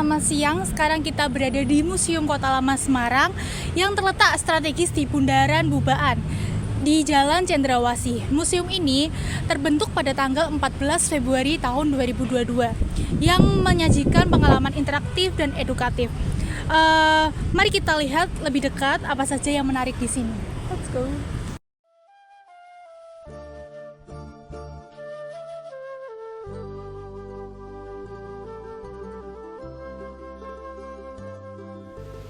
selamat siang. Sekarang kita berada di Museum Kota Lama Semarang yang terletak strategis di Bundaran Bubaan di Jalan Cendrawasih. Museum ini terbentuk pada tanggal 14 Februari tahun 2022 yang menyajikan pengalaman interaktif dan edukatif. Mari kita lihat lebih dekat apa saja yang menarik di sini. Let's go.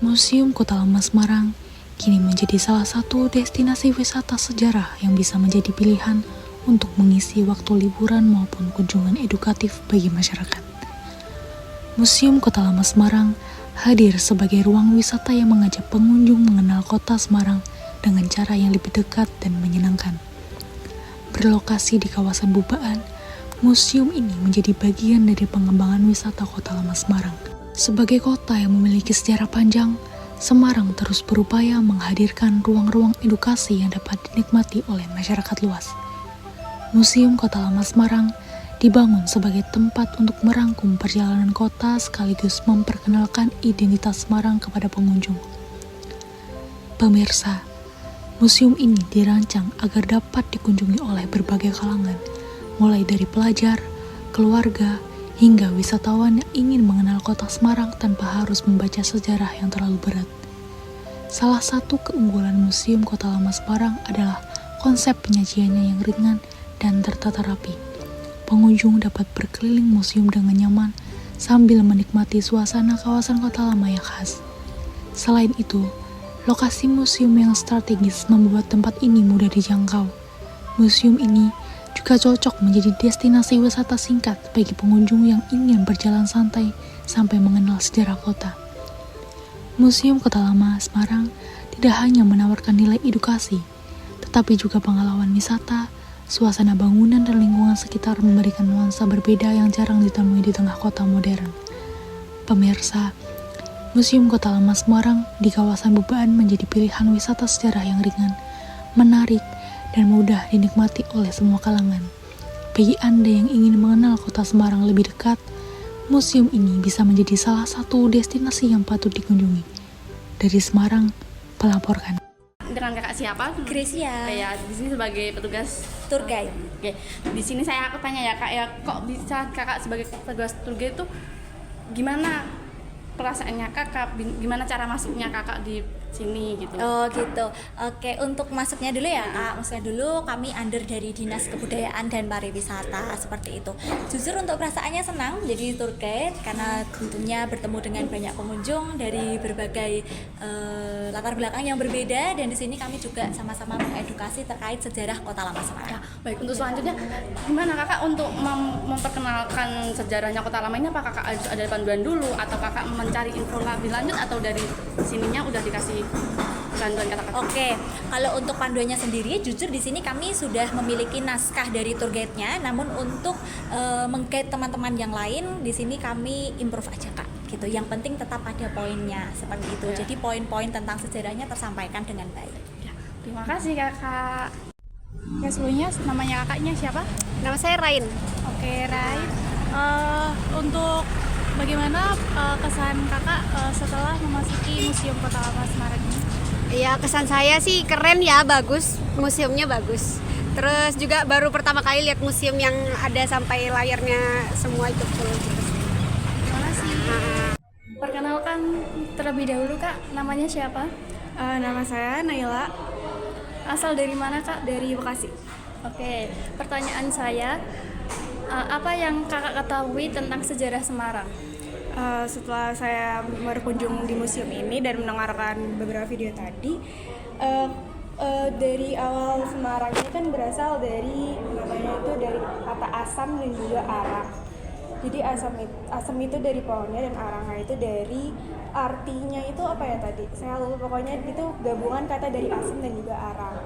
Museum Kota Lama Semarang kini menjadi salah satu destinasi wisata sejarah yang bisa menjadi pilihan untuk mengisi waktu liburan maupun kunjungan edukatif bagi masyarakat. Museum Kota Lama Semarang hadir sebagai ruang wisata yang mengajak pengunjung mengenal kota Semarang dengan cara yang lebih dekat dan menyenangkan. Berlokasi di kawasan Bubaan, museum ini menjadi bagian dari pengembangan wisata Kota Lama Semarang. Sebagai kota yang memiliki sejarah panjang, Semarang terus berupaya menghadirkan ruang-ruang edukasi yang dapat dinikmati oleh masyarakat luas. Museum Kota Lama Semarang dibangun sebagai tempat untuk merangkum perjalanan kota sekaligus memperkenalkan identitas Semarang kepada pengunjung. Pemirsa, museum ini dirancang agar dapat dikunjungi oleh berbagai kalangan, mulai dari pelajar, keluarga, hingga wisatawan yang ingin mengenal kota Semarang tanpa harus membaca sejarah yang terlalu berat. Salah satu keunggulan Museum Kota Lama Semarang adalah konsep penyajiannya yang ringan dan tertata rapi. Pengunjung dapat berkeliling museum dengan nyaman sambil menikmati suasana kawasan kota lama yang khas. Selain itu, lokasi museum yang strategis membuat tempat ini mudah dijangkau. Museum ini juga cocok menjadi destinasi wisata singkat bagi pengunjung yang ingin berjalan santai sampai mengenal sejarah kota. Museum Kota Lama Semarang tidak hanya menawarkan nilai edukasi, tetapi juga pengalaman wisata, suasana bangunan dan lingkungan sekitar memberikan nuansa berbeda yang jarang ditemui di tengah kota modern. Pemirsa, Museum Kota Lama Semarang di kawasan Bubaan menjadi pilihan wisata sejarah yang ringan, menarik, dan mudah dinikmati oleh semua kalangan. Bagi Anda yang ingin mengenal kota Semarang lebih dekat, museum ini bisa menjadi salah satu destinasi yang patut dikunjungi. Dari Semarang, melaporkan. Dengan kakak siapa? Gracia. Ya, di sini sebagai petugas Tour guide. Oke. Di sini aku tanya ya kak, ya kok bisa kakak sebagai petugas tour guide itu gimana perasaannya kakak? Gimana cara masuknya kakak di sini gitu? Oh gitu. Oke, untuk masuknya dulu ya kak. Masuknya dulu kami under dari Dinas Kebudayaan dan Pariwisata seperti itu. Jujur untuk perasaannya senang jadi tour guide karena tentunya bertemu dengan banyak pengunjung dari berbagai latar belakang yang berbeda, dan di sini kami juga sama-sama mengedukasi terkait sejarah Kota Lama Semarang. Baik, untuk selanjutnya gimana kakak untuk memperkenalkan sejarahnya Kota Lama ini? Apa kakak harus ada panduan dulu atau kakak mencari info lebih lanjut atau dari sininya udah dikasih panduan kata-kata? Oke, kalau untuk panduannya sendiri, jujur di sini kami sudah memiliki naskah dari tour guide-nya. Namun untuk meng-guide teman-teman yang lain, di sini kami improve aja kak. Gitu. Yang penting tetap ada poinnya seperti itu. Ya. Jadi poin-poin tentang sejarahnya tersampaikan dengan baik. Ya, terima kasih kakak. Ya, sebelumnya namanya kakaknya siapa? Nama saya Rain. Oke, Rai. Untuk bagaimana kesan kakak setelah memasuki Museum Kota Lama Semarang ini? Ya, kesan saya sih keren ya, bagus. Museumnya bagus. Terus juga baru pertama kali lihat museum yang ada sampai layarnya semua itu full gitu. Terima kasih. Perkenalkan terlebih dahulu kak, namanya siapa? Nama saya Naila. Asal dari mana kak? Dari Bekasi. Oke, pertanyaan saya, apa yang kakak ketahui tentang sejarah Semarang? Setelah saya berkunjung di museum ini dan mendengarkan beberapa video tadi, dari awal Semarang ini kan berasal dari namanya itu dari kata asam dan juga arang. Jadi asam itu dari pohonnya dan arangnya itu dari artinya itu apa ya tadi? Saya lupa, pokoknya itu gabungan kata dari asam dan juga arang.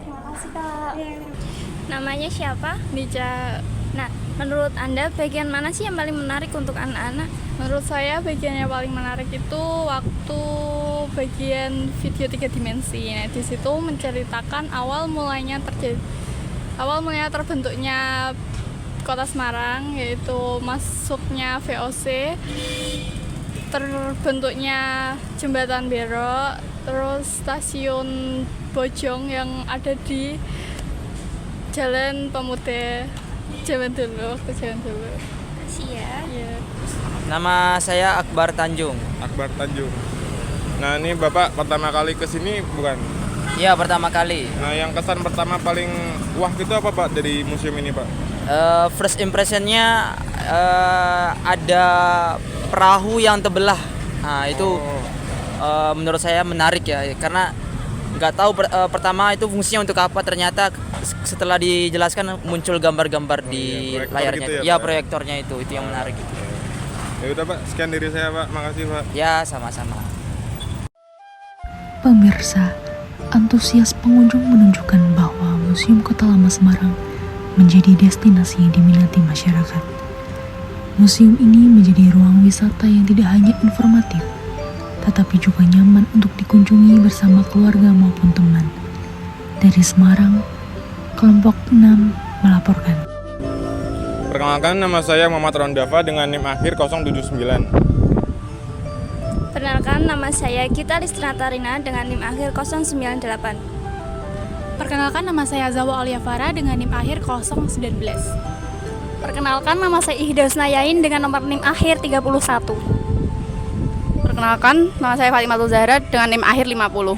Terima kasih kak. Namanya siapa? Nica. Nah, menurut Anda bagian mana sih yang paling menarik untuk anak-anak? Menurut saya bagian yang paling menarik itu waktu bagian video 3 dimensi. Nah, di situ menceritakan awal mulanya terbentuknya Kota Semarang, yaitu masuknya VOC, terbentuknya jembatan Berok, terus stasiun Bojong yang ada di Jalan Pemuda, Jalan dulu. Makasih ya. Iya. Nama saya Akbar Tanjung. Akbar Tanjung. Nah ini Bapak pertama kali ke sini bukan? Ya, pertama kali. Nah yang kesan pertama paling wah itu apa Pak dari museum ini Pak? First impressionnya ada perahu yang terbelah. Nah itu menurut saya menarik ya, karena nggak tahu pertama itu fungsinya untuk apa. Ternyata setelah dijelaskan muncul gambar-gambar di proyektor layarnya. gitu ya, Ya, Pak? proyektornya itu yang menarik. Ya udah Pak, sekian dari saya Pak, makasih Pak. Ya, sama-sama. Pemirsa, antusias pengunjung menunjukkan bahwa Museum Kota Lama Semarang menjadi destinasi yang diminati masyarakat. Museum ini menjadi ruang wisata yang tidak hanya informatif, tetapi juga nyaman untuk dikunjungi bersama keluarga maupun teman. Dari Semarang, kelompok 6 melaporkan. Perkenalkan, nama saya Muhammad Rondava dengan NIM akhir 079. Perkenalkan, nama saya Gita Listratarina dengan NIM akhir 098. Perkenalkan, nama saya Zawa Aliafara dengan NIM akhir 019. Perkenalkan, nama saya Ihda Husnayain dengan nomor NIM akhir 31. Perkenalkan, nama saya Fatimah Zahra dengan NIM akhir 50.